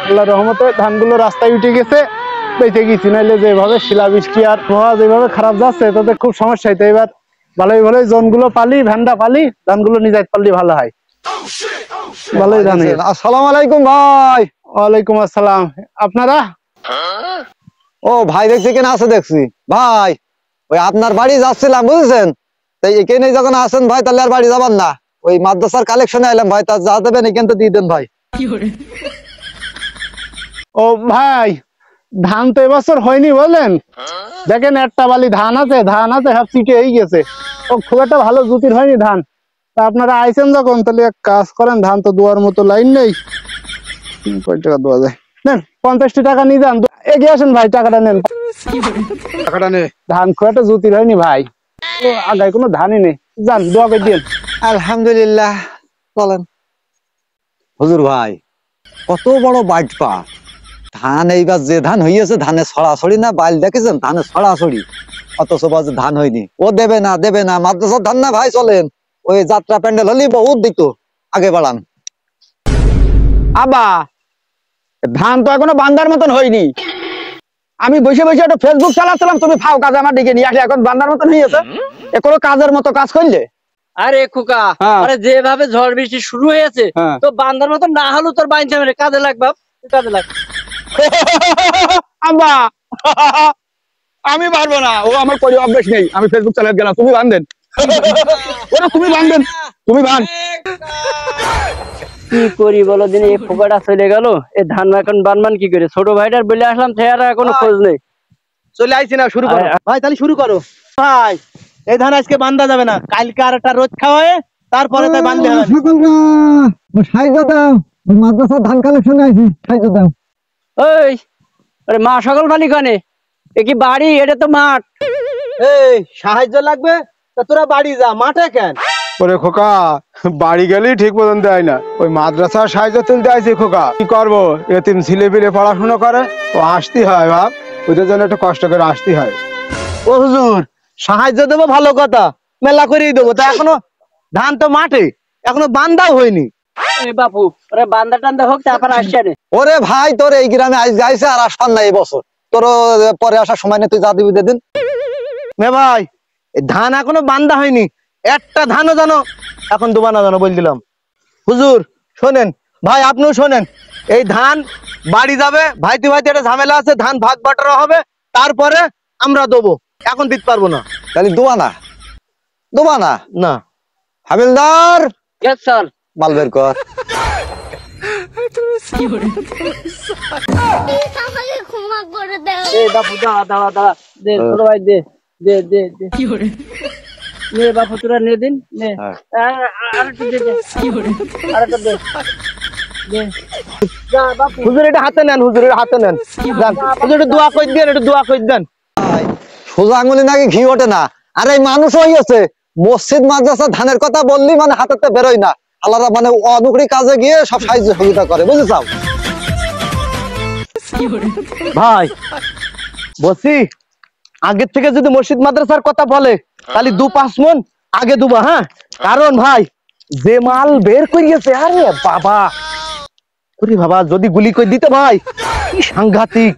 আল্লাহর রহমতে ধানগুলো রাস্তায় উঠে গেছে, বেঁচে গেছি। নাইলে যেভাবে শিলাবৃষ্টি আর ধোয়া যেভাবে খারাপ যাচ্ছে তাতে খুব সমস্যা হইতো। এবার ভালোই ভালোই জোনগুলো পালি, ভ্যানটা পালি, ধানগুলো নিয়ে যাইতে পারলে ভালো হয়। ভালোই ধান। আসসালামু আলাইকুম ভাই। ওয়ালাইকুম আসসালাম। আপনারা? ও ভাই দেখছি কেন আছে দেখছি ভাই, ওই আপনার বাড়ি যাচ্ছিলাম বুঝছেন, তাই এখানে যখন আসেন ভাই তাহলে আর বাড়ি যাবেন না, ওই মাদ্রাসার কালেকশনে আইলাম ভাই, তা যা দেবেন এখান তো দিয়ে দেন ভাই। ও ভাই, ধান তো এবছর হয়নি বললেন। দেখেন একটা বালি ধান আছে সব চিটে হয়ে গেছে। ও খুব একটা ভালো জুতির হয়নি ধান। তা আপনারা আইছেন যখন তাহলে এক কাজ করেন, ধান তো দোয়ার মতো লাইন নেই, কয় টাকা দেওয়া যায় নেন, 50টি টাকা নিয়ে যান। এগিয়ে আসেন ভাই, টাকাটা নেন। টাকাটা নে। ধান খুব একটা জুতির হয়নি ভাই, ও আগায় কোনো ধানই নেই। যান, দোয়া করে দিন। আলহামদুলিল্লাহ, চলেন। হুজুর ভাই, কত বড় বাজপা ধান, এইবার যে ধান হইয়াছে ধানে ছড়াছড়ি না, বাইল দেখেছেন ধানে ছড়াছড়ি, অথচ বাজে ধান হয়নি। ও দেবে না মাদ্রাসার ধান না ভাই, চলেন ওই যাত্রা প্যান্ডেল হলেই বহুত দিত, আগে বাড়ান। আবা, ধান তো এখনো বান্দার মতন হয়নি। আমি বসে বসে একটা ফেসবুক চালাচ্ছিলাম, তুমি ফাও কাজ আমার দিকে নিয়ে আসলে, এখন বান্দার মতন হয়েছে। এ কোনো কাজের মতো কাজ করলে? আরে খোকা, আরে যেভাবে ঝড় বৃষ্টি শুরু হয়েছে, তো বান্দার মতন না হলেও তোর বাইন কাজে লাগবে, কাজে লাগ। আব্বা, আমি পারবো না, ও আমার কোনো অভ্যাস নেই। আমি ফেসবুক চালাতে গেলাম, তুমি বান্ধেন। ওরা তুমি বান্ধেন, তুমি বান। কি করি বলো দিন, এই খোকাটা চলে গেল, এই ধান এখন বানবান কি করে? ছোট ভাইটার বলে আসলাম, থেয়ারা এখনো খোঁজ নেই। চলে আইছি না, শুরু করো ভাই, তাহলে শুরু করো ভাই। এই ধান আজকে বান্ধা যাবে না, কালকে আর একটা রোদ খাওয়ায় তারপরে তাই বান্ধতে হবে। মাদ্রাসার ধান কালেকশনে আইছি, সাহায্য দাও। ওই, আরে মা সকল বাণী কানে, এ কি বাড়ি? এটা তো মাঠ। এই সাহায্য লাগবে তা তোরা বাড়ি যা, মাঠে কেন? ওরে খোকা, বাড়ি গেলেই ঠিক মতন দেয় না, ওই মাদ্রাসার সাহায্য তুলতে আইছি খোকা। কি করবো, এতিম ছেলে পেলে পড়াশোনা করে, ও আসতে হয় বাপ, ওদের জন্য একটু কষ্ট করে আসতে হয়। ও হুজুর, সাহায্য দেবো ভালো কথা, মেলা করেই দেবো, তা এখনো ধান তো মাঠে, এখনো বান্ধাও হয়নি। বাপু, ওরে বান্দা টান্দা হোক, তারপর আসছে না। ওরে ভাই, তোর এই গ্রামে আইস গাইছে আর আসবার না এই বছর, তোর পরে আসার সময় নেই, তুই যা দিবি দিন। মে ভাই, এই ধান এখনো বান্ধা হয়নি, একটা ধানও জানো এখন দুবা না জানো বল দিলাম। হুজুর শোনেন, ভাই আপনিও শোনেন, এই ধান বাড়ি যাবে, ভাইতে ভাইতে একটা ঝামেলা আছে, ধান ভাগ বাটোয়ারা হবে, তারপরে আমরা দেবো, এখন দিতে পারবো না। তাহলে দোয়া না না হাবিলদার, স্যার, মাল বের কর। বাপু দাঁড়া দাঁড়া দাঁড়া, দে ছোট ভাই, দে দে দে দে। নে বাপু, তোরা নে দিন, নে আরেকটু দে, আরেকটু দে। হুজুর এটা হাতে নেন, হুজুর এটা হাতে নেন, যান হুজুর, একটু দোয়া করে দেন, একটু দোয়া করে দেন। সোজা আঙুলি নাকি ঘি ওঠে না, আর এই মানুষ হইয়াছে মসজিদ মাদ্রাসা ধানের কথা বললি মানে হাতে বেরোয় না, আল্লাহরা মানে অনুকরি কাজে গিয়ে সব সাহায্য সহযোগিতা করে, বুঝেছাও? ভাই বলছি, আগের থেকে যদি মসজিদ মাদ্রাসার কথা বলে তাহলে 2-5 মন আগে দুবা, হ্যাঁ? কারণ ভাই যে মাল বের করিয়েছে, আরে বাবা, যদি গুলি করে দিতে ভাই, কি সাংঘাতিক।